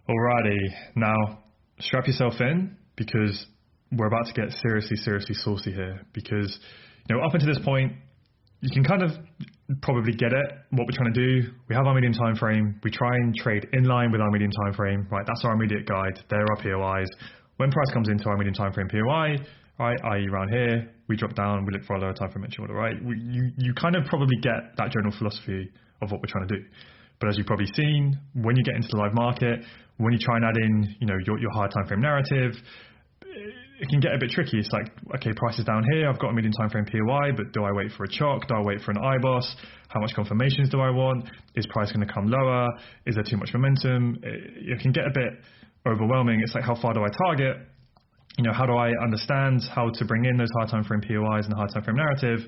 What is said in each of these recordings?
Alrighty, now strap yourself in because we're about to get seriously saucy here. Because, up until this point, you can kind of probably get it, what we're trying to do. We have our medium time frame. We try and trade in line with our medium time frame, right? That's our immediate guide. There are POIs. When price comes into our medium time frame POI, right, i.e. around here, we drop down, we look for a lower time frame entry order, right? You kind of probably get that general philosophy of what we're trying to do. But as you've probably seen, when you get into the live market, when you try and add in, your higher time frame narrative, it can get a bit tricky. It's like, okay, price is down here. I've got a medium time frame POI, but do I wait for a chock? Do I wait for an IBOS? How much confirmations do I want? Is price going to come lower? Is there too much momentum? It can get a bit overwhelming. It's like, how far do I target? How do I understand how to bring in those high time frame POIs and the high time frame narrative?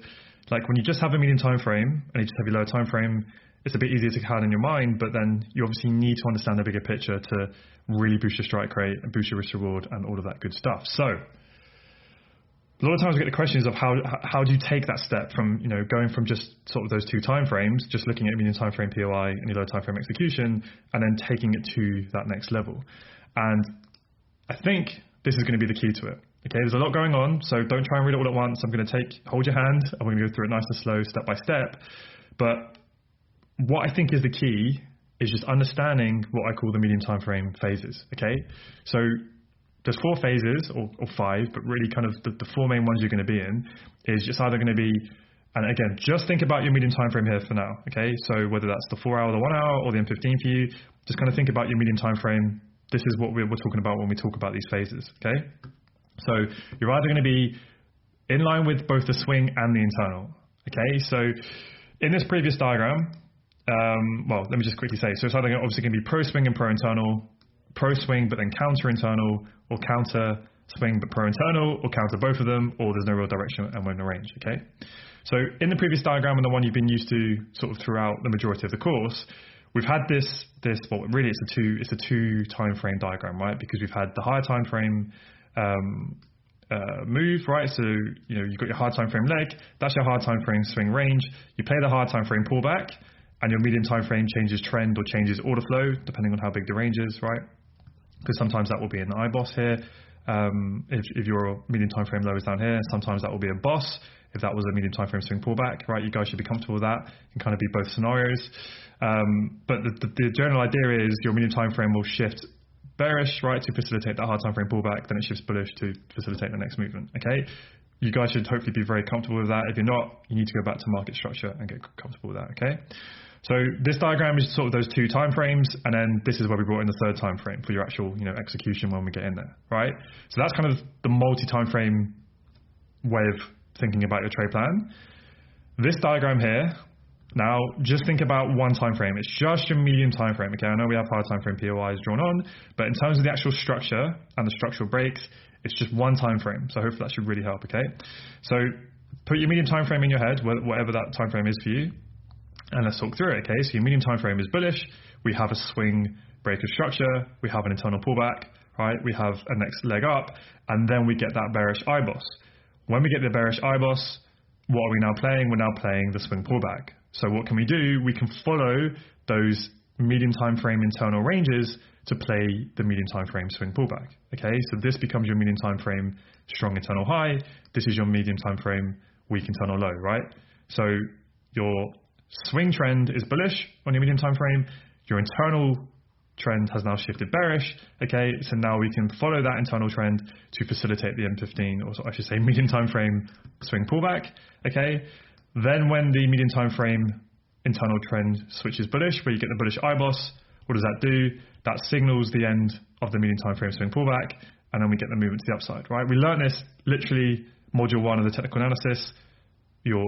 Like when you just have a medium time frame and you just have your lower time frame, it's a bit easier to have in your mind, but then you obviously need to understand the bigger picture to really boost your strike rate and boost your risk reward and all of that good stuff. So a lot of times we get the questions of how do you take that step from, going from just sort of those two time frames, just looking at medium time frame POI and your low time frame execution, and then taking it to that next level. And I think this is going to be the key to it. Okay, there's a lot going on, so don't try and read it all at once. I'm going to hold your hand, and we're going to go through it nice and slow, step by step. But what I think is the key is just understanding what I call the medium time frame phases. Okay, so there's 4 phases or 5, but really kind of the 4 main ones you're going to be in is just either going to be, and again, just think about your medium time frame here for now. Okay, so whether that's the 4 hour, the 1 hour, or the M15 for you, just kind of think about your medium time frame. This is what we're talking about when we talk about these phases. Okay, so you're either going to be in line with both the swing and the internal. Okay, so in this previous diagram, let me just quickly say, so it's either obviously going to be pro swing and pro internal, pro swing but then counter internal, or counter swing but pro internal, or counter both of them, or there's no real direction and we're in a range. Okay, so in the previous diagram and the one you've been used to sort of throughout the majority of the course, we've had this well, really it's a two time frame diagram, right? Because we've had the higher time frame move, right? So you've got your higher time frame leg, that's your higher time frame swing range. You play the higher time frame pullback, and your medium time frame changes trend or changes order flow depending on how big the range is, right? Because sometimes that will be an IBOS here. If your medium time frame low is down here, sometimes that will be a boss. If that was a medium time frame swing pullback, right? You guys should be comfortable with that. It can kind of be both scenarios. But the general idea is your medium time frame will shift bearish, right, to facilitate that hard time frame pullback. Then it shifts bullish to facilitate the next movement. Okay. You guys should hopefully be very comfortable with that. If you're not, you need to go back to market structure and get comfortable with that. Okay. So this diagram is sort of those 2 time frames, and then this is where we brought in the 3rd time frame for your actual, execution when we get in there, right? So that's kind of the multi-time frame way of thinking about your trade plan. This diagram here, now just think about one time frame. It's just your medium time frame. Okay, I know we have higher time frame POIs drawn on, but in terms of the actual structure and the structural breaks, it's just one time frame. So hopefully that should really help. Okay, so put your medium time frame in your head, whatever that time frame is for you. And let's talk through it. Okay, so your medium time frame is bullish. We have a swing breaker structure. We have an internal pullback, right? We have a next leg up, and then we get that bearish IBOS. When we get the bearish IBOS, what are we now playing? We're now playing the swing pullback. So what can we do? We can follow those medium time frame internal ranges to play the medium time frame swing pullback. Okay, so this becomes your medium time frame strong internal high. This is your medium time frame weak internal low, right? So your swing trend is bullish on your medium time frame. Your internal trend has now shifted bearish. Okay, so now we can follow that internal trend to facilitate the M15, or I should say medium time frame swing pullback. Okay, then when the medium time frame internal trend switches bullish, where you get the bullish IBOS, what does that do? That signals the end of the medium time frame swing pullback, and then we get the movement to the upside, right? We learned this literally module 1 of the technical analysis. Your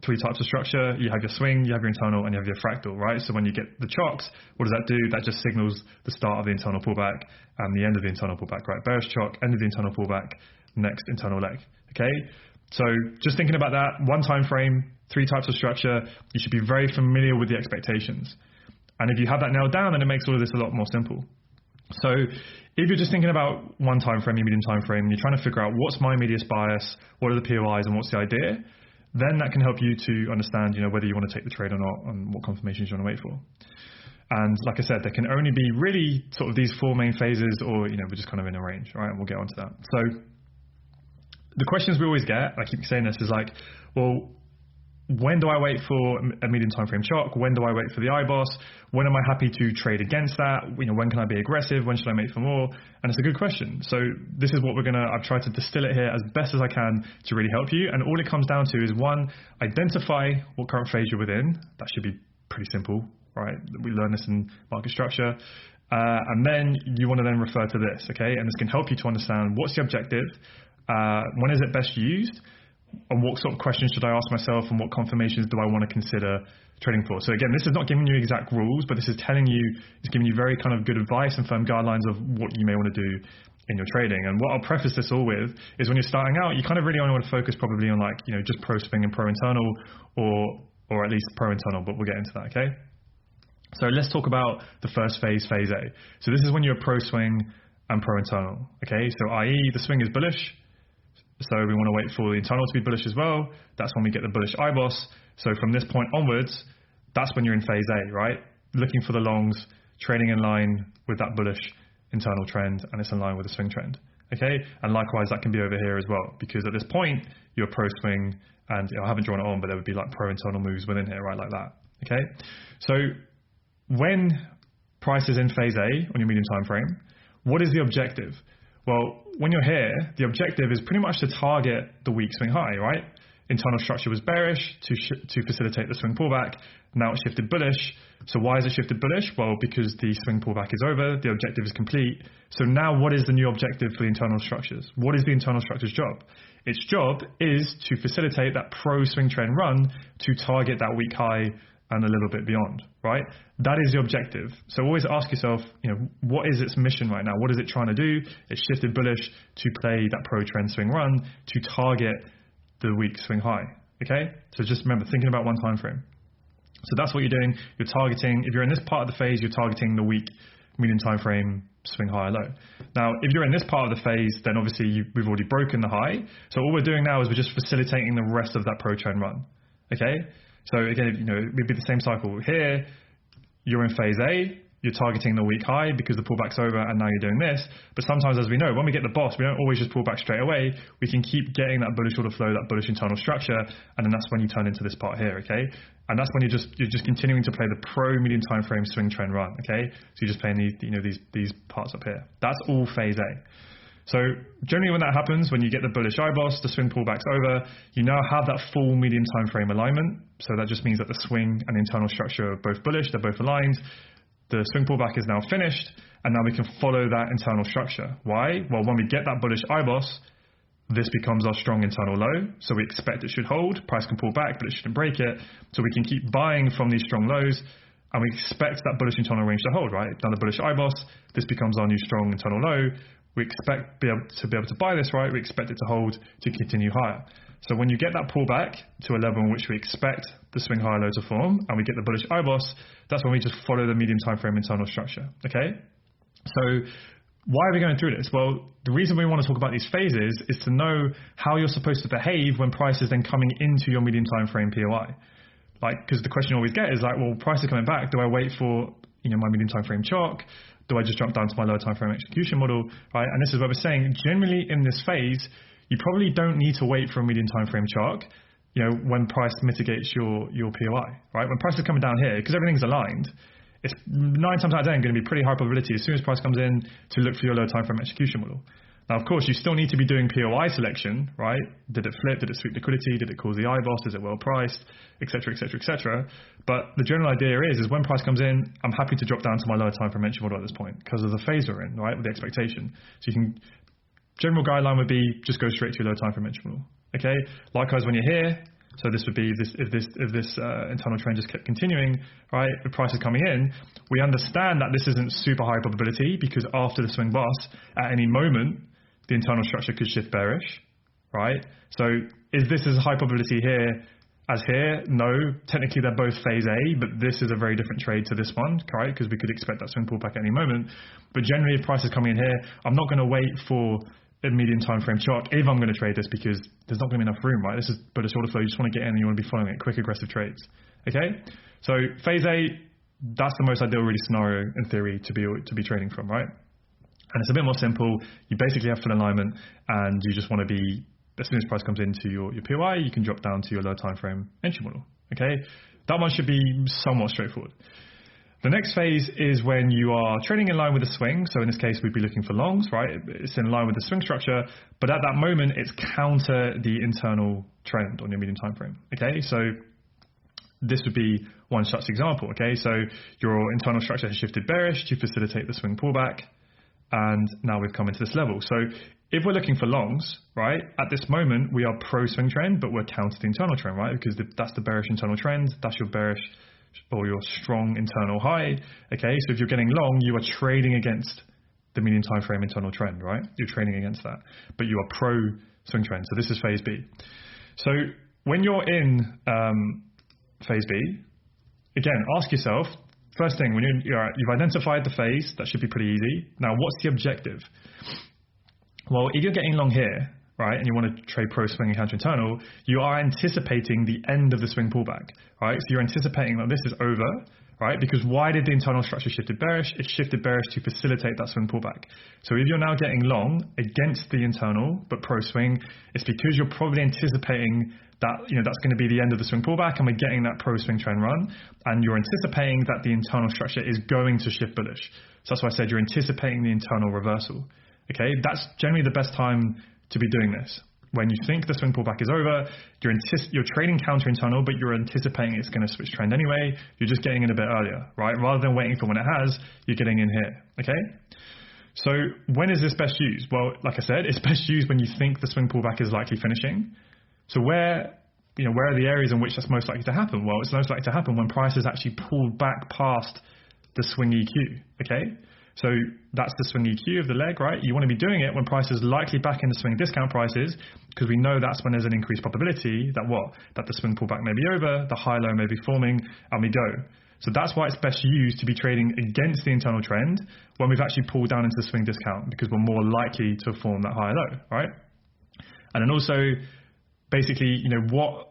3 types of structure, you have your swing, you have your internal, and you have your fractal, right? So when you get the chocks, what does that do? That just signals the start of the internal pullback and the end of the internal pullback, right? Bearish chock, end of the internal pullback, next internal leg, okay? So just thinking about that, one time frame, 3 types of structure, you should be very familiar with the expectations. And if you have that nailed down, then it makes all of this a lot more simple. So if you're just thinking about one time frame, your medium time frame, and you're trying to figure out what's my medius bias, what are the POIs, and what's the idea, then that can help you to understand, whether you want to take the trade or not and what confirmations you want to wait for. And like I said, there can only be really sort of these four main phases, or, we're just kind of in a range, right? And we'll get onto that. So the questions we always get, I keep saying this, is like, well, when do I wait for a medium time frame chalk? When do I wait for the IBOS? When am I happy to trade against that? When can I be aggressive? When should I make for more? And it's a good question. So this is what I've tried to distill it here as best as I can to really help you. And all it comes down to is, one, identify what current phase you're within. That should be pretty simple, right? We learn this in market structure. And then you want to then refer to this, okay? And this can help you to understand what's the objective, when is it best used, and what sort of questions should I ask myself, and what confirmations do I want to consider trading for. So again, this is not giving you exact rules, but this is it's giving you very kind of good advice and firm guidelines of what you may want to do in your trading. And what I'll preface this all with is, when you're starting out, you kind of really only want to focus probably on just pro swing and pro internal, or at least pro internal, but we'll get into that, okay? So let's talk about the first phase, phase A. So this is when you're pro swing and pro internal, okay? So i.e. the swing is bullish, so we want to wait for the internal to be bullish as well. That's when we get the bullish IBOS. So from this point onwards, that's when you're in phase A, right? Looking for the longs, trading in line with that bullish internal trend, and it's in line with the swing trend, okay? And likewise, that can be over here as well, because at this point, you're pro swing, and I haven't drawn it on, but there would be like pro internal moves within here, right, like that, okay? So when price is in phase A on your medium time frame, what is the objective? Well, when you're here, the objective is pretty much to target the weak swing high, right? Internal structure was bearish to facilitate the swing pullback. Now it's shifted bullish. So why is it shifted bullish? Well, because the swing pullback is over, the objective is complete. So now what is the new objective for the internal structures? What is the internal structure's job? Its job is to facilitate that pro swing trend run to target that weak high and a little bit beyond, right? That is the objective. So always ask yourself, what is its mission right now? What is it trying to do? It's shifted bullish to play that pro trend swing run to target the weak swing high, okay? So just remember, thinking about one time frame. So that's what you're doing. You're targeting, if you're in this part of the phase, you're targeting the weak medium time frame swing high or low. Now, if you're in this part of the phase, then obviously we've already broken the high. So all we're doing now is we're just facilitating the rest of that pro trend run, okay? So again, it would be the same cycle. Here, you're in phase A, you're targeting the weak high because the pullback's over, and now you're doing this. But sometimes, as we know, when we get the boss, we don't always just pull back straight away. We can keep getting that bullish order flow, that bullish internal structure, and then that's when you turn into this part here, okay? And that's when you're just continuing to play the pro medium time frame swing trend run, okay? So you're just playing these parts up here. That's all phase A. So generally when that happens, when you get the bullish IBOS, the swing pullback's over, you now have that full medium time frame alignment. So that just means that the swing and the internal structure are both bullish, they're both aligned. The swing pullback is now finished, and now we can follow that internal structure. Why? Well, when we get that bullish IBOS, this becomes our strong internal low. So we expect it should hold, price can pull back, but it shouldn't break it. So we can keep buying from these strong lows, and we expect that bullish internal range to hold, right? Now the bullish IBOS, this becomes our new strong internal low. We expect to be able to buy this, right? We expect it to hold to continue higher. So when you get that pullback to a level in which we expect the swing high low to form, and we get the bullish IBOS, that's when we just follow the medium time frame internal structure, okay? So why are we going through this? Well, the reason we want to talk about these phases is to know how you're supposed to behave when price is then coming into your medium time frame POI. Because the question you always get is well, price is coming back. Do I wait for my medium time frame chalk? Do I just jump down to my lower time frame execution model, right? And this is what we're saying. Generally in this phase, you probably don't need to wait for a medium time frame chalk, when price mitigates your POI, right? When price is coming down here, because everything's aligned, it's 9 times out of 10 going to be pretty high probability as soon as price comes in to look for your lower time frame execution model. Now, of course, you still need to be doing POI selection, right? Did it flip? Did it sweep liquidity? Did it cause the IBOS? Is it well priced? Et cetera, et cetera, et cetera. But the general idea is when price comes in, I'm happy to drop down to my lower time frame entry model at this point because of the phase we're in, right? With the expectation. So general guideline would be just go straight to your lower time frame entry model. Okay. Likewise, when you're here, so this would be if this internal trend just kept continuing, right? The price is coming in. We understand that this isn't super high probability because after the swing boss, at any moment, the internal structure could shift bearish, right? So is this as high probability here as here? No, technically they're both phase A, but this is a very different trade to this one, right? Because we could expect that swing pullback at any moment. But generally, if price is coming in here, I'm not going to wait for a medium time frame chalk if I'm going to trade this because there's not going to be enough room, right? This is bullish order flow. You just want to get in and you want to be following it, quick aggressive trades, okay? So phase A, that's the most ideal really scenario in theory to be trading from, right? And it's a bit more simple. You basically have full alignment, and you just want to be, as soon as price comes into your POI, you can drop down to your low time frame entry model. Okay, that one should be somewhat straightforward. The next phase is when you are trading in line with the swing. So in this case, we'd be looking for longs, right? It's in line with the swing structure, but at that moment, it's counter the internal trend on your medium time frame. Okay, so this would be one such example. Okay, so your internal structure has shifted bearish to facilitate the swing pullback, and now we've come into this level. So if we're looking for longs, right, at this moment, we are pro swing trend, but we're counter the internal trend, right? Because that's the bearish internal trend, that's your bearish or your strong internal high. Okay, so if you're getting long, you are trading against the medium time frame internal trend, right? You're trading against that, but you are pro swing trend. So this is phase B. So when you're in phase B, again, ask yourself, first thing, when you've identified the phase, that should be pretty easy. Now, what's the objective? Well, if you're getting long here, right, and you want to trade pro swing and counter internal, you are anticipating the end of the swing pullback, right? So you're anticipating that this is over, right? Because why did the internal structure shift bearish? It shifted bearish to facilitate that swing pullback. So if you're now getting long against the internal but pro swing, it's because you're probably anticipating that, you know, that's going to be the end of the swing pullback, and we're getting that pro swing trend run, and you're anticipating that the internal structure is going to shift bullish. So that's why I said you're anticipating the internal reversal. Okay, that's generally the best time to be doing this. When you think the swing pullback is over, you're trading counter internal, but you're anticipating it's going to switch trend anyway. You're just getting in a bit earlier, right? Rather than waiting for when it has, you're getting in here. Okay. So when is this best used? Well, like I said, it's best used when you think the swing pullback is likely finishing. So where are the areas in which that's most likely to happen? Well, it's most likely to happen when price is actually pulled back past the swing EQ. Okay. So that's the swing EQ of the leg, right? You want to be doing it when price is likely back in the swing discount prices, because we know that's when there's an increased probability that the swing pullback may be over, the high low may be forming, and we go. So that's why it's best used to be trading against the internal trend when we've actually pulled down into the swing discount, because we're more likely to form that high low, right? And then also, basically, what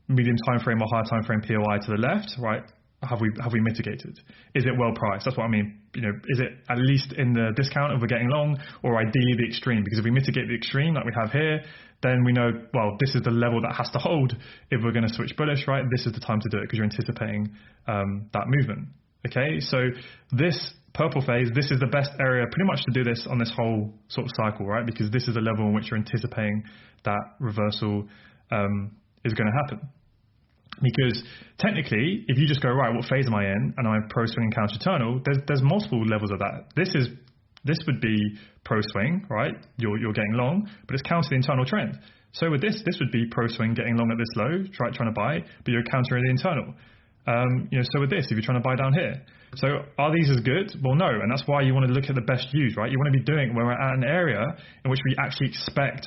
medium time frame or high time frame POI to the left, right? Have we mitigated? Is it well priced? That's what I mean. Is it at least in the discount if we're getting long, or ideally the extreme? Because if we mitigate the extreme like we have here, then we know, well, this is the level that has to hold if we're going to switch bullish, right? This is the time to do it because you're anticipating that movement. Okay, so this purple phase, this is the best area pretty much to do this on this whole sort of cycle, right? Because this is the level in which you're anticipating that reversal is going to happen. Because technically, if you just go, right, what phase am I in? And I'm pro swing and counter internal, there's multiple levels of that. This would be pro swing, right? You're getting long, but it's counter the internal trend. So with this would be pro swing getting long at this low, trying to buy, but you're countering the internal. So with this, if you're trying to buy down here. So are these as good? Well, no, and that's why you want to look at the best use, right? You want to be doing when we're at an area in which we actually expect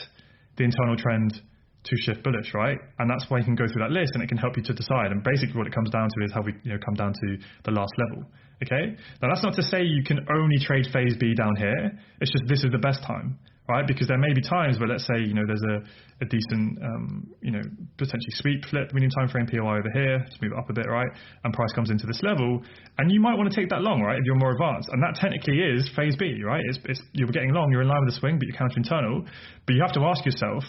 the internal trend to shift bullish, right? And that's why you can go through that list, and it can help you to decide. And basically what it comes down to is how we come down to the last level. Okay, now that's not to say you can only trade phase B down here. It's just this is the best time, right? Because there may be times where, let's say, there's a decent potentially sweep flip medium time frame POI over here to move it up a bit, right? And price comes into this level, and you might want to take that long, right? If you're more advanced, and that technically is phase B, right? You're getting long, you're in line with the swing, but you're counter internal. But you have to ask yourself,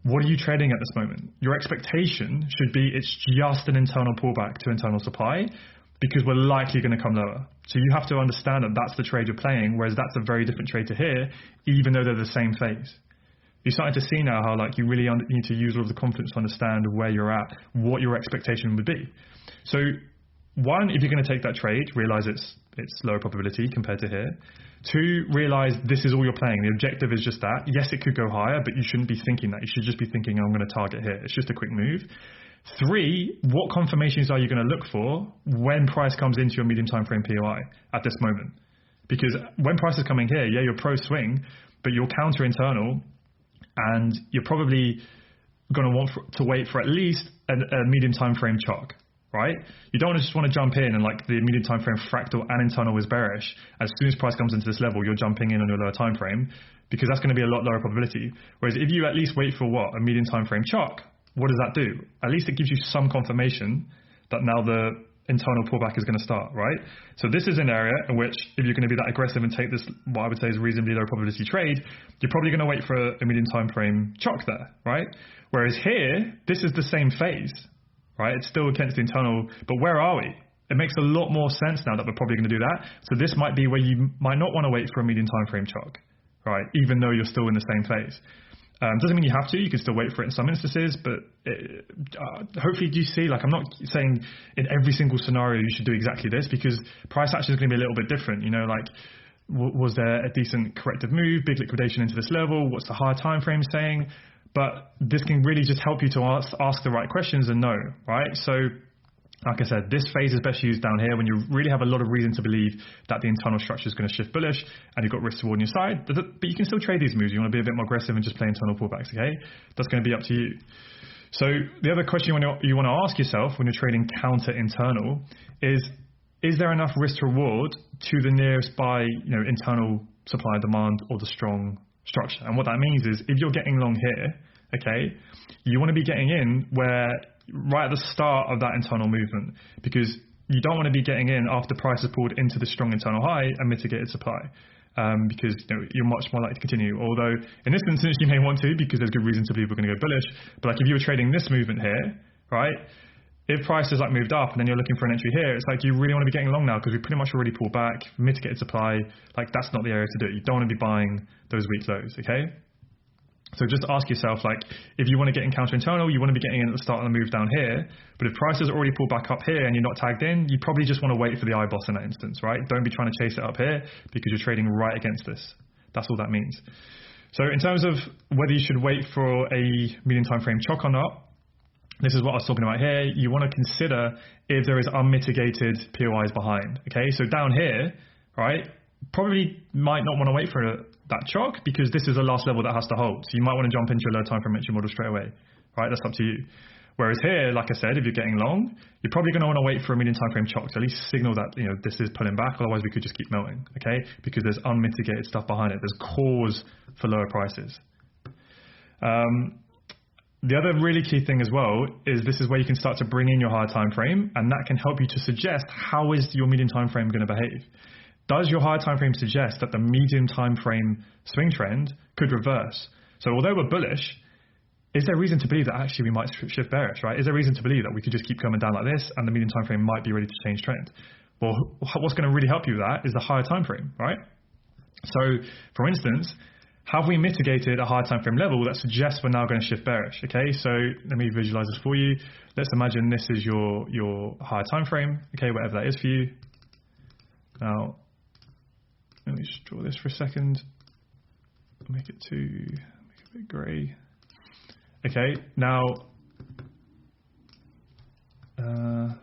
what are you trading at this moment? Your expectation should be it's just an internal pullback to internal supply, because we're likely going to come lower. So you have to understand that that's the trade you're playing, whereas that's a very different trade to here, even though they're the same phase. You're starting to see now how you really need to use all of the confidence to understand where you're at, what your expectation would be. So one, if you're going to take that trade, realize it's lower probability compared to here. Two, realize this is all you're playing. The objective is just that. Yes, it could go higher, but you shouldn't be thinking that. You should just be thinking, I'm going to target here. It's just a quick move. Three, what confirmations are you going to look for when price comes into your medium time frame POI at this moment? Because when price is coming here, yeah, you're pro swing, but you're counter internal, and you're probably going to want to wait for at least a medium time frame chalk. Right? You don't just want to jump in and the medium time frame fractal and internal is bearish. As soon as price comes into this level, you're jumping in on your lower time frame, because that's going to be a lot lower probability. Whereas if you at least wait for a medium time frame chalk, what does that do? At least it gives you some confirmation that now the internal pullback is going to start, right? So this is an area in which if you're going to be that aggressive and take this, what I would say is reasonably low probability trade, you're probably going to wait for a medium time frame chock there, right? Whereas here, this is the same phase, right? It's still against the internal, but where are we? It makes a lot more sense now that we're probably going to do that. So this might be where you might not want to wait for a medium time frame chock, right? Even though you're still in the same phase. Doesn't mean you have to. You can still wait for it in some instances, but hopefully you see, like, I'm not saying in every single scenario you should do exactly this, because price action is going to be a little bit different. You know, like, was there a decent corrective move, big liquidation into this level? What's the higher time frame saying? But this can really just help you to ask the right questions and know, right? So, like I said, this phase is best used down here when you really have a lot of reason to believe that the internal structure is going to shift bullish and you've got risk reward on your side. But you can still trade these moves. You want to be a bit more aggressive and just play internal pullbacks, okay? That's going to be up to you. So the other question you want to ask yourself when you're trading counter internal is there enough risk to reward to the nearest by, internal supply and demand or the strong structure? And what that means is if you're getting long here, okay, you want to be getting in where right at the start of that internal movement, because you don't want to be getting in after price has pulled into the strong internal high and mitigated supply, because you're much more likely to continue. Although in this instance you may want to, because there's good reason to believe we're going to go bullish. But like if you were trading this movement here, right? If price has like moved up and then you're looking for an entry here, it's like you really want to be getting long now because we pretty much already pulled back, mitigated supply. Like that's not the area to do it. You don't want to be buying those weak lows, okay? So just ask yourself, like, if you want to get in counter internal, you want to be getting in at the start of the move down here. But if price has already pulled back up here and you're not tagged in, you probably just want to wait for the IBOS in that instance, right? Don't be trying to chase it up here because you're trading right against this. That's all that means. So in terms of whether you should wait for a medium time frame chock or not, this is what I was talking about here. You want to consider if there is unmitigated POIs behind, okay? So down here, right, probably might not want to wait for that chock because this is the last level that has to hold. So you might want to jump into a low time frame entry model straight away, right? That's up to you. Whereas here, like I said, if you're getting long, you're probably going to want to wait for a medium time frame chock to at least signal that, this is pulling back. Otherwise, we could just keep melting, okay? Because there's unmitigated stuff behind it. There's cause for lower prices. The other really key thing as well is this is where you can start to bring in your higher time frame, and that can help you to suggest how is your medium time frame going to behave. Does your higher time frame suggest that the medium time frame swing trend could reverse? So although we're bullish, is there reason to believe that actually we might shift bearish, right? Is there reason to believe that we could just keep coming down like this and the medium time frame might be ready to change trend? Well, what's going to really help you with that is the higher time frame, right? So for instance, have we mitigated a higher time frame level that suggests we're now going to shift bearish? Okay, so let me visualize this for you. Let's imagine this is your higher time frame, okay, whatever that is for you. Now, let me just draw this for a second. Make it a bit grey. Okay, now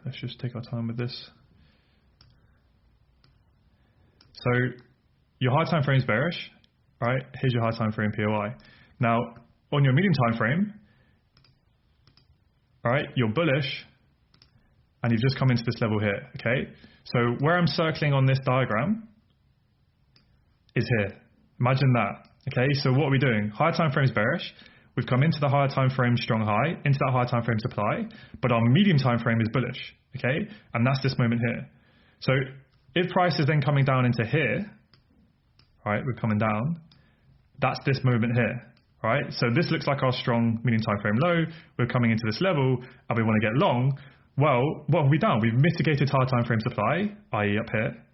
let's just take our time with this. So your high time frame is bearish, right? Here's your high time frame POI. Now on your medium time frame, all right, you're bullish, and you've just come into this level here. Okay, so where I'm circling on this diagram is here. Imagine that. Okay, so what are we doing? Higher time frame is bearish. We've come into the higher time frame strong high, into that higher time frame supply, but our medium time frame is bullish. Okay, and that's this moment here. So if price is then coming down into here, right, we're coming down, that's this movement here, right? So this looks like our strong medium time frame low. We're coming into this level and we want to get long. Well, what have we done? We've mitigated higher time frame supply, i.e. up here.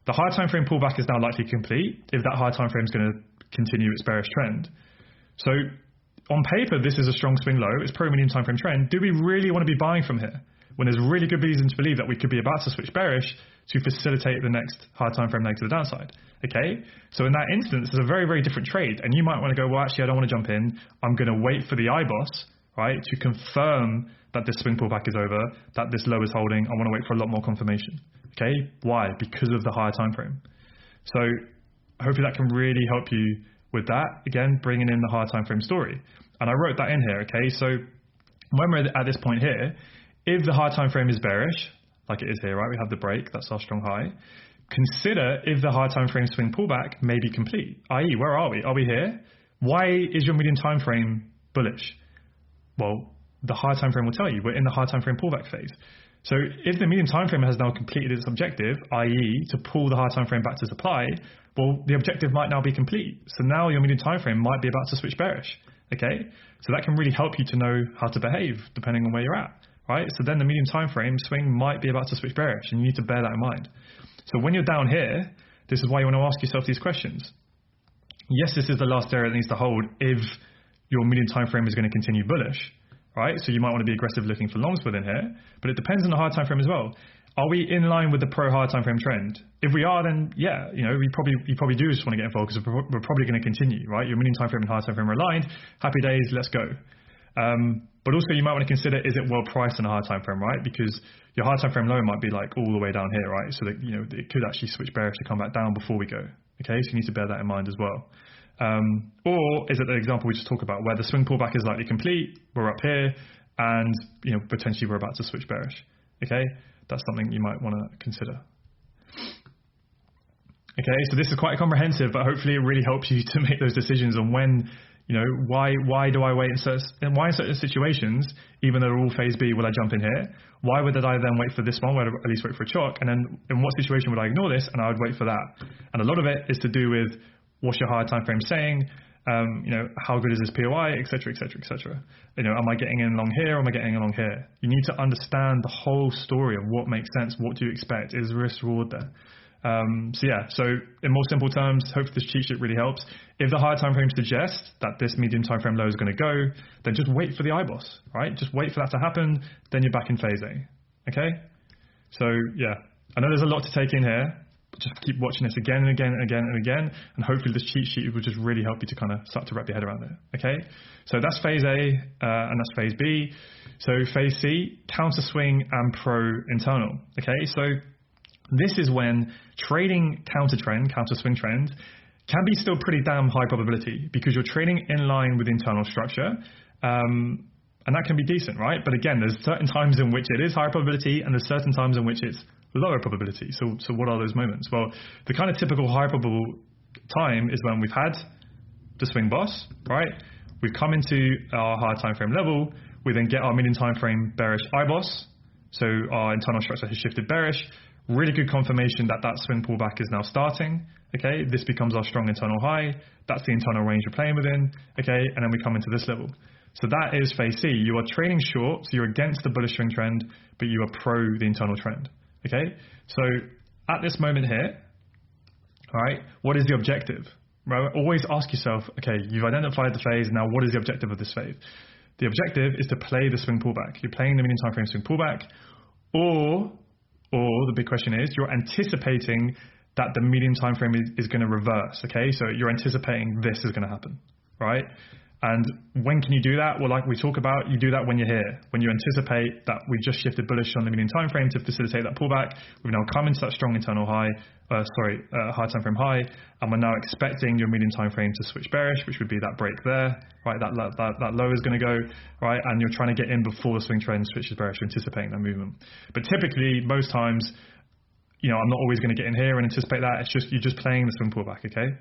The higher time frame pullback is now likely complete if that higher time frame is going to continue its bearish trend. So on paper, this is a strong swing low. It's pro-medium time frame trend. Do we really want to be buying from here when there's really good reason to believe that we could be about to switch bearish to facilitate the next higher time frame leg to the downside? Okay, so in that instance, it's a very, very different trade. And you might want to go, well, actually, I don't want to jump in. I'm going to wait for the IBOS, right, to confirm that this swing pullback is over, that this low is holding. I want to wait for a lot more confirmation. Okay, why? Because of the higher time frame. So hopefully that can really help you with that. Again, bringing in the higher time frame story. And I wrote that in here. Okay, so when we're at this point here, if the higher time frame is bearish, like it is here, right? We have the break. That's our strong high. Consider if the higher time frame swing pullback may be complete. I.e., where are we? Are we here? Why is your medium time frame bullish? Well, the higher time frame will tell you we're in the higher time frame pullback phase. So if the medium time frame has now completed its objective, i.e. to pull the higher time frame back to supply, well, the objective might now be complete. So now your medium time frame might be about to switch bearish. Okay, so that can really help you to know how to behave depending on where you're at, right? So then the medium time frame swing might be about to switch bearish, and you need to bear that in mind. So when you're down here, this is why you want to ask yourself these questions. Yes, this is the last area that needs to hold if your medium time frame is going to continue bullish, right? So you might want to be aggressive looking for longs within here, but it depends on the higher time frame as well. Are we in line with the pro higher time frame trend? If we are, then yeah, you probably do just want to get involved because we're probably going to continue, right? Your medium time frame and higher time frame are aligned. Happy days, let's go. But also you might want to consider, is it well priced in a higher time frame, right? Because your higher time frame low might be like all the way down here, right? So that it could actually switch bearish to come back down before we go. Okay, so you need to bear that in mind as well. Or is it the example we just talked about where the swing pullback is likely complete, we're up here, and potentially we're about to switch bearish. Okay, that's something you might want to consider. Okay, so this is quite comprehensive, but hopefully it really helps you to make those decisions on when, why do I wait in certain situations, even though they're all phase B, will I jump in here? Why would I then wait for this one, where I'd at least wait for a chalk? And then in what situation would I ignore this and I would wait for that? And a lot of it is to do with what's your higher time frame saying, how good is this POI, et cetera, et cetera, et cetera. Am I getting in along here or am I getting along here? You need to understand the whole story of what makes sense, what do you expect, is risk reward there. So in more simple terms, hopefully this cheat sheet really helps. If the higher time frame suggests that this medium time frame low is going to go, then just wait for the IBOS, right? Just wait for that to happen, then you're back in phase A. Okay? So yeah, I know there's a lot to take in here, but just keep watching this again and again and again and again, and hopefully this cheat sheet will just really help you to kind of start to wrap your head around it. Okay? So that's phase A, and that's phase B. So phase C, counter swing and pro internal. Okay? So this is when trading counter swing trend can be still pretty damn high probability because you're trading in line with the internal structure, and that can be decent, right? But again, there's certain times in which it is higher probability and there's certain times in which it's lower probability. So what are those moments? Well, the kind of typical high probable time is when we've had the swing boss, right? We've come into our higher time frame level, we then get our medium time frame bearish IBOS, so our internal structure has shifted bearish. Really good confirmation that that swing pullback is now starting. Okay, this becomes our strong internal high. That's the internal range we're playing within. Okay, and then we come into this level. So that is phase C. You are trading short, so you're against the bullish swing trend, but you are pro the internal trend. Okay, so at this moment here, all right, what is the objective? Right? Always ask yourself, okay, you've identified the phase. Now, what is the objective of this phase? The objective is to play the swing pullback. You're playing the medium time frame swing pullback, or the big question is, you're anticipating that the medium time frame is going to reverse, okay? So you're anticipating this is going to happen, right? And when can you do that? Well, like we talk about, you do that when you're here. When you anticipate that we just shifted bullish on the medium time frame to facilitate that pullback, we've now come into that strong internal high, high time frame high, and we're now expecting your medium time frame to switch bearish, which would be that break there, right? That low is going to go, right? And you're trying to get in before the swing trend switches bearish, you're anticipating that movement. But typically, most times, I'm not always going to get in here and anticipate that. It's just, you're just playing the swing pullback, okay?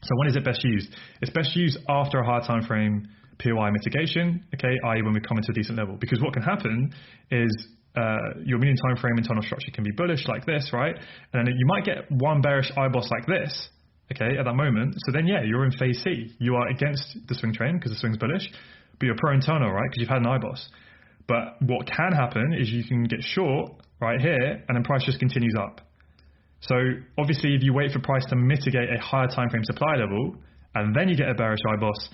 So when is it best used? It's best used after a higher time frame POI mitigation, okay, i.e. when we come into a decent level. Because what can happen is your medium time frame internal structure can be bullish like this, right? And then you might get one bearish IBOS like this, okay, at that moment. So then, yeah, you're in phase C. You are against the swing trend because the swing's bullish, but you're pro internal, right, because you've had an IBOS. But what can happen is you can get short right here, and then price just continues up. So obviously, if you wait for price to mitigate a higher time frame supply level, and then you get a bearish IBOS,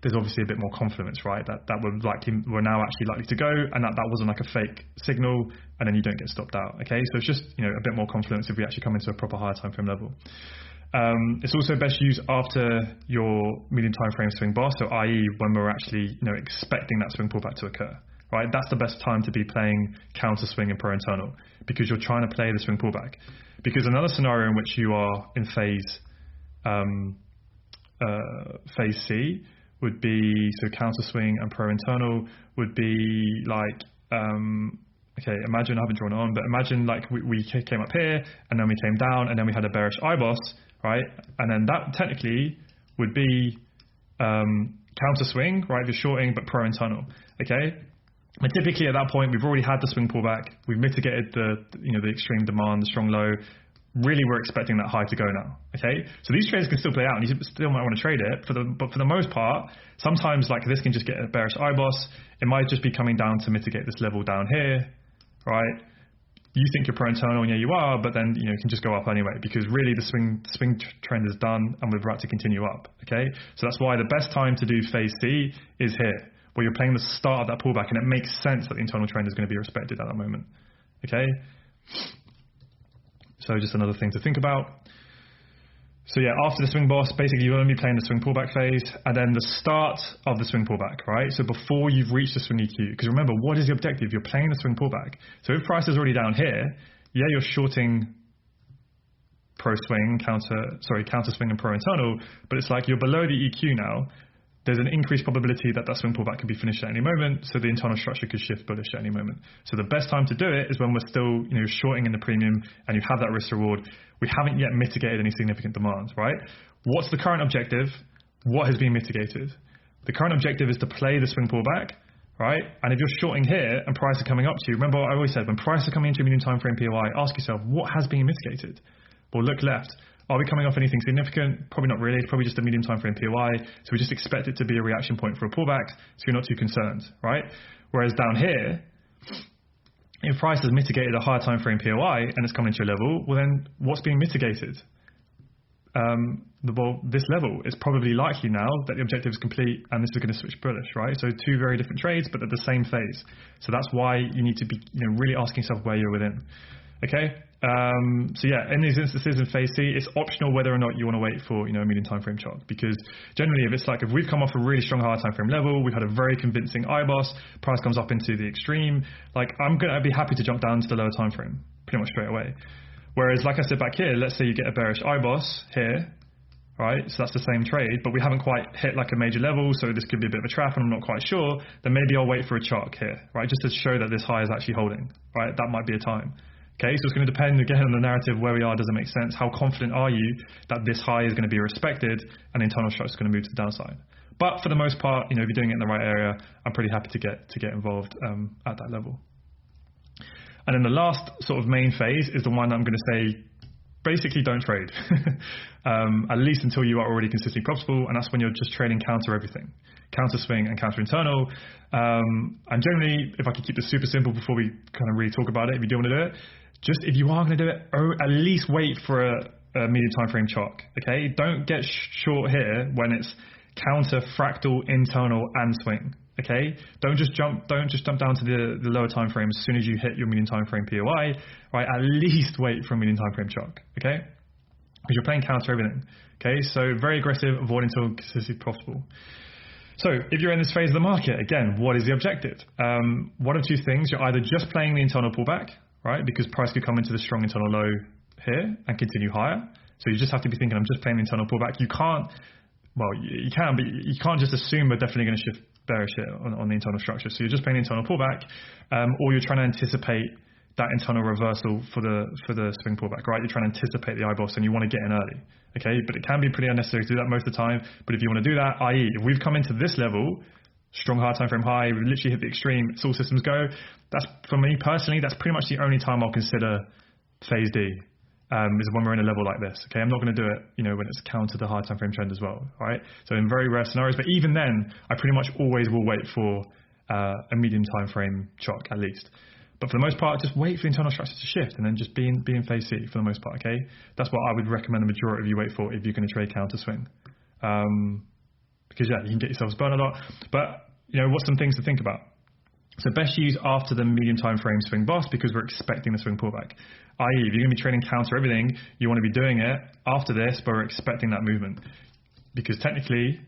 there's obviously a bit more confidence, right? That we're now actually likely to go, and that wasn't like a fake signal, and then you don't get stopped out. Okay, so it's just a bit more confidence if we actually come into a proper higher time frame level. It's also best used after your medium time frame swing boss, so i.e. when we're actually expecting that swing pullback to occur. Right, that's the best time to be playing counter swing and pro internal because you're trying to play the swing pullback. Because another scenario in which you are in phase C would be, so counter swing and pro internal would be like, okay, imagine, I haven't drawn it on, but imagine like we came up here and then we came down and then we had a bearish IBOS, right? And then that technically would be counter swing, right? If you're shorting, but pro internal, okay? But typically at that point, we've already had the swing pullback. We've mitigated the extreme demand, the strong low. Really, we're expecting that high to go now. Okay, so these trades can still play out, and you still might want to trade it. But for the most part, sometimes like this can just get a bearish IBOS. It might just be coming down to mitigate this level down here, right? You think you're pro-internal, and yeah, you are, but then it can just go up anyway, because really the swing trend is done, and we're about to continue up. Okay, so that's why the best time to do phase C is here, where you're playing the start of that pullback, and it makes sense that the internal trend is going to be respected at that moment. Okay. So just another thing to think about. So yeah, after the swing boss, basically you're only playing the swing pullback phase, and then the start of the swing pullback, right? So before you've reached the swing EQ, because remember, what is the objective? You're playing the swing pullback. So if price is already down here, yeah, you're shorting counter swing and pro internal, but it's like you're below the EQ now. There's an increased probability that swing pullback could be finished at any moment, so the internal structure could shift bullish at any moment. So the best time to do it is when we're still, shorting in the premium and you have that risk reward. We haven't yet mitigated any significant demand, right? What's the current objective? What has been mitigated? The current objective is to play the swing pullback, right? And if you're shorting here and price are coming up to you, remember what I always said, when price are coming into a medium time frame POI, ask yourself, what has been mitigated? Well, look left. Are we coming off anything significant? Probably not really. It's probably just a medium time frame POI. So we just expect it to be a reaction point for a pullback. So you're not too concerned, right? Whereas down here, if price has mitigated a higher time frame POI and it's coming to a level, well then what's being mitigated? This level is probably likely now that the objective is complete and this is going to switch bullish, right? So two very different trades, but at the same phase. So that's why you need to be, really asking yourself where you're within. Okay. So yeah, in these instances in phase C, it's optional whether or not you want to wait for, a medium time frame chart, because generally if we've come off a really strong higher time frame level, we've had a very convincing IBOS, price comes up into the extreme, I'd be happy to jump down to the lower time frame pretty much straight away. Whereas like I said back here, let's say you get a bearish IBOS here, right? So that's the same trade, but we haven't quite hit a major level, so this could be a bit of a trap and I'm not quite sure, then maybe I'll wait for a chart here, right? Just to show that this high is actually holding, right? That might be a time. Okay, so it's going to depend again on the narrative, where we are, does it make sense? How confident are you that this high is going to be respected and the internal structure is going to move to the downside? But for the most part, if you're doing it in the right area, I'm pretty happy to get involved at that level. And then the last sort of main phase is the one that I'm going to say, basically don't trade, at least until you are already consistently profitable, and that's when you're just trading counter everything. Counter swing and counter internal. And generally, if I could keep this super simple before we kind of really talk about it, if you do want to do it, just if you are going to do it, at least wait for a medium time frame chalk. Okay, don't get short here when it's counter, fractal, internal, and swing. Okay, don't just jump down to the lower time frame as soon as you hit your medium time frame POI. Right, at least wait for a medium time frame chalk. Okay, because you're playing counter everything. Okay, so very aggressive, avoid until consistently profitable. So if you're in this phase of the market, again, what is the objective? One of two things. You're either just playing the internal pullback, right? Because price could come into the strong internal low here and continue higher. So you just have to be thinking, I'm just playing the internal pullback. You can't, well, you can, but you can't just assume we're definitely going to shift bearish here on the internal structure. So you're just playing the internal pullback, or you're trying to anticipate that internal reversal for the swing pullback, right? You're trying to anticipate the IBOS and you want to get in early, okay? But it can be pretty unnecessary to do that most of the time. But if you want to do that, i.e. if we've come into this level, strong hard time frame high, we literally hit the extreme, it's all systems go. That's, for me personally, that's pretty much the only time I'll consider phase D, is when we're in a level like this, okay? I'm not going to do it, when it's counter the hard time frame trend as well, right? So in very rare scenarios, but even then, I pretty much always will wait for a medium time frame chalk at least. But for the most part, just wait for the internal structure to shift and then just be in phase C for the most part, okay? That's what I would recommend the majority of you wait for if you're going to trade counter swing. Because yeah, you can get yourselves burned a lot. But, what's some things to think about? So best use after the medium time frame swing boss, because we're expecting the swing pullback. I.e. if you're going to be trading counter everything, you want to be doing it after this, but we're expecting that movement. Because technically,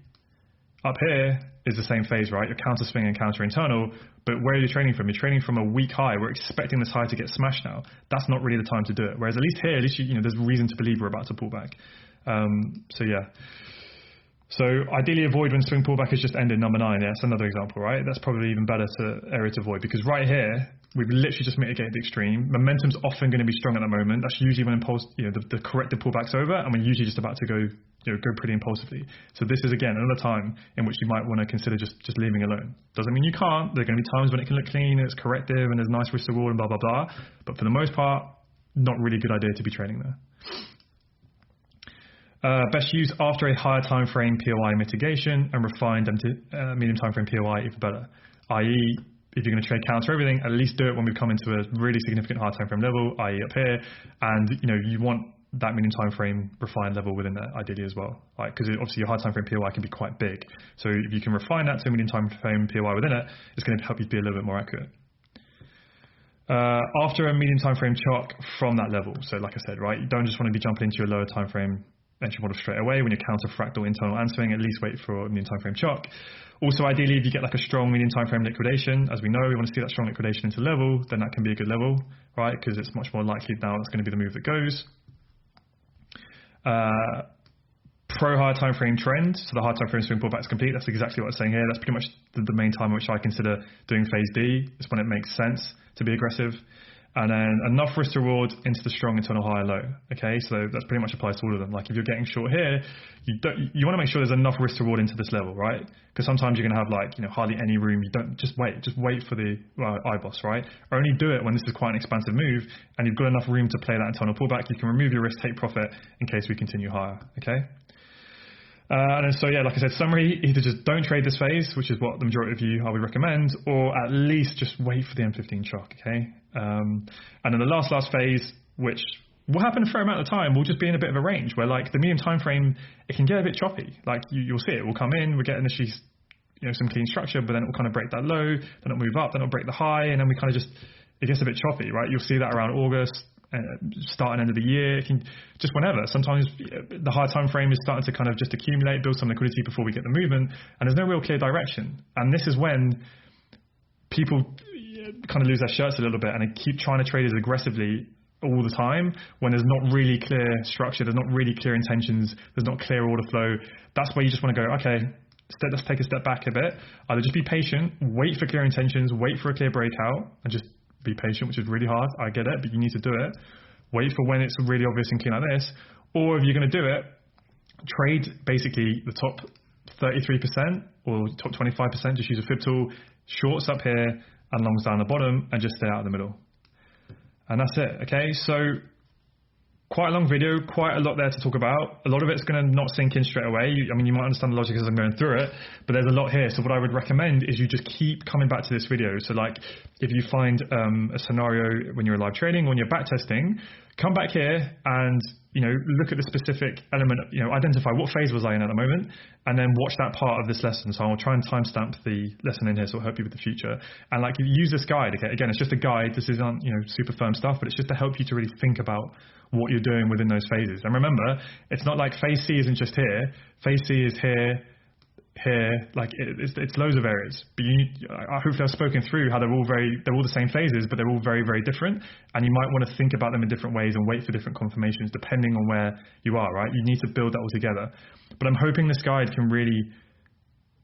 up here is the same phase, right? You're counter swing and counter internal, but where are you trading from? You're trading from a weak high. We're expecting this high to get smashed now. That's not really the time to do it. Whereas at least here, there's reason to believe we're about to pull back. So yeah. So ideally avoid when swing pullback has just ended, number 9. Yeah, that's another example, right? That's probably even better area to avoid, because right here, we've literally just mitigated the extreme. Momentum's often going to be strong at the moment. That's usually when the corrective pullback's over, and we're usually just about to go pretty impulsively. So this is, again, another time in which you might want to consider just leaving alone. Doesn't mean you can't. There are going to be times when it can look clean and it's corrective and there's nice risk reward and blah, blah, blah. But for the most part, not really a good idea to be trading there. Best used after a higher time frame POI mitigation and refined medium time frame POI even better. I.e., if you're going to trade counter everything, at least do it when we've come into a really significant high time frame level, i.e. up here, and you want that medium time frame refined level within that ideally as well, right? Because obviously your high time frame POI can be quite big, so if you can refine that to a medium time frame POI within it, it's going to help you be a little bit more accurate. After a medium time frame chalk from that level, so like I said, right, you don't just want to be jumping into your lower time frame entry model straight away when you're counter fractal internal answering. At least wait for a medium time frame chalk. Also, ideally, if you get like a strong medium time frame liquidation, as we know, we want to see that strong liquidation into level, then that can be a good level, right? Because it's much more likely now that's going to be the move that goes. Pro higher time frame trend, so the higher time frame swing pullback is complete. That's exactly what I'm saying here. That's pretty much the main time in which I consider doing phase B. It's when it makes sense to be aggressive. And then enough risk to reward into the strong internal high low. Okay, so that pretty much applies to all of them. Like if you're getting short here, you want to make sure there's enough risk to reward into this level, right? Because sometimes you're going to have hardly any room. You don't just wait for the IBOS, right? Only do it when this is quite an expansive move and you've got enough room to play that internal pullback. You can remove your risk, take profit in case we continue higher. Okay. And then, so yeah, like I said, summary, either just don't trade this phase, which is what the majority of you I would recommend, or at least just wait for the M15 chalk, okay? And then the last phase, which will happen a fair amount of time, will just be in a bit of a range where like the medium time frame, it can get a bit choppy. Like you'll see it will come in, we'll get initially some clean structure, but then it will kind of break that low, then it'll move up, then it'll break the high, and then we kind of it gets a bit choppy, right? You'll see that around August, start and end of the year. It can just whenever. Sometimes the high time frame is starting to kind of just accumulate, build some liquidity before we get the movement, and there's no real clear direction. And this is when people kind of lose their shirts a little bit and they keep trying to trade as aggressively all the time when there's not really clear structure, there's not really clear intentions, there's not clear order flow. That's where you just want to go, okay, let's take a step back a bit. Either just be patient, wait for clear intentions, wait for a clear breakout, and just be patient, which is really hard. I get it, but you need to do it. Wait for when it's really obvious and clean like this. Or if you're going to do it, trade basically the top 33% or top 25%, just use a fib tool, shorts up here and longs down the bottom, and just stay out in the middle. And that's it, okay? So quite a long video, quite a lot there to talk about. A lot of it's going to not sink in straight away. You might understand the logic as I'm going through it, but there's a lot here. So what I would recommend is you just keep coming back to this video. So like if you find a scenario when you're live trading, when you're back testing, come back here and look at the specific element, identify what phase was I in at the moment, and then watch that part of this lesson. So I'll try and timestamp the lesson in here, so it'll help you with the future. And like use this guide. Okay, again, it's just a guide. This isn't super firm stuff, but it's just to help you to really think about what you're doing within those phases. And remember, it's not like phase C isn't just here. Phase C is here, like it's loads of areas. But I hopefully I've spoken through how they're all the same phases, but they're all very, very different. And you might want to think about them in different ways and wait for different confirmations depending on where you are, right? You need to build that all together. But I'm hoping this guide can really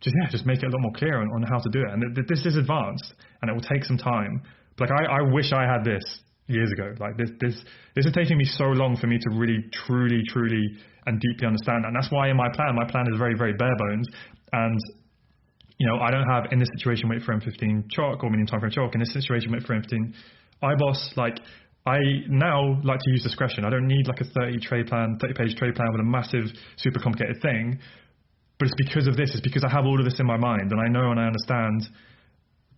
just make it a lot more clear on how to do it. And this is advanced and it will take some time. Like I wish I had this years ago. Like this is taking me so long for me to really, truly and deeply understand. And that's why in my plan is very, very bare bones. And, I don't have in this situation wait for M15 chalk or medium time frame chalk. In this situation wait for M15 IBOS. Like I now like to use discretion. I don't need like a 30-page trade plan with a massive, super complicated thing. But it's because of this. It's because I have all of this in my mind and I know and I understand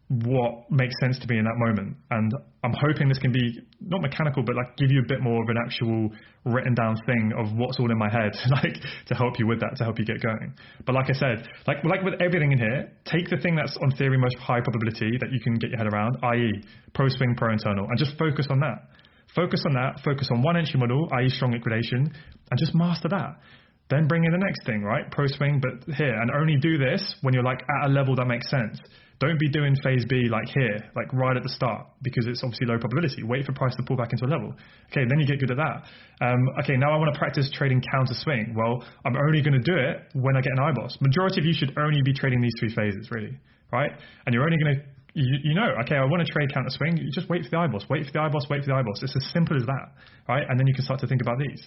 what makes sense to me in that moment. And I'm hoping this can be not mechanical, but like give you a bit more of an actual written down thing of what's all in my head, like to help you with that, to help you get going. But like I said, like with everything in here, take the thing that's on theory most high probability that you can get your head around, i.e. pro swing, pro internal, and just focus on that. Focus on one entry model, i.e. strong liquidation, and just master that. Then bring in the next thing, right? Pro swing, but here, and only do this when you're like at a level that makes sense. Don't be doing phase B like here, like right at the start, because it's obviously low probability. Wait for price to pull back into a level. Okay, then you get good at that. Okay, now I want to practice trading counter swing. Well, I'm only going to do it when I get an IBOS. Majority of you should only be trading these three phases, really, right? And you're only going to you know, okay, I want to trade counter swing. You just wait for the IBOS, wait for the IBOS, wait for the IBOS. It's as simple as that, right? And then you can start to think about these.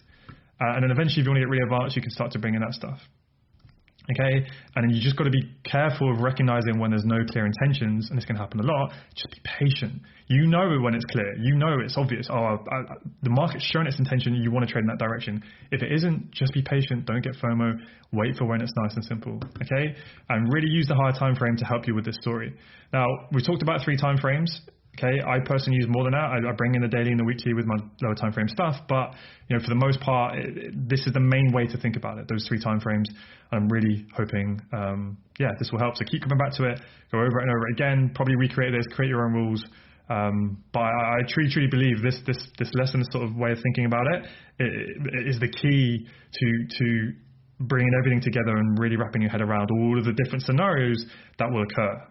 And then eventually, if you want to get really advanced, you can start to bring in that stuff. Okay, and then you just got to be careful of recognizing when there's no clear intentions, and this can happen a lot. Just be patient. You know when it's clear. You know it's obvious. The market's showing its intention. You want to trade in that direction. If it isn't, just be patient. Don't get FOMO. Wait for when it's nice and simple. Okay, and really use the higher time frame to help you with this story. Now, we talked about 3 time frames. Okay, I personally use more than that. I bring in the daily and the weekly with my lower time frame stuff, but for the most part, this is the main way to think about it. Those 3 time frames. I'm really hoping, this will help. So keep coming back to it, go over it and over it again. Probably recreate this, create your own rules. But I truly believe this lesson, this sort of way of thinking about it is the key to bringing everything together and really wrapping your head around all of the different scenarios that will occur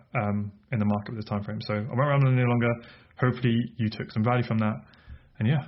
in the market with this time frame. So I won't run on any longer. Hopefully you took some value from that. And yeah,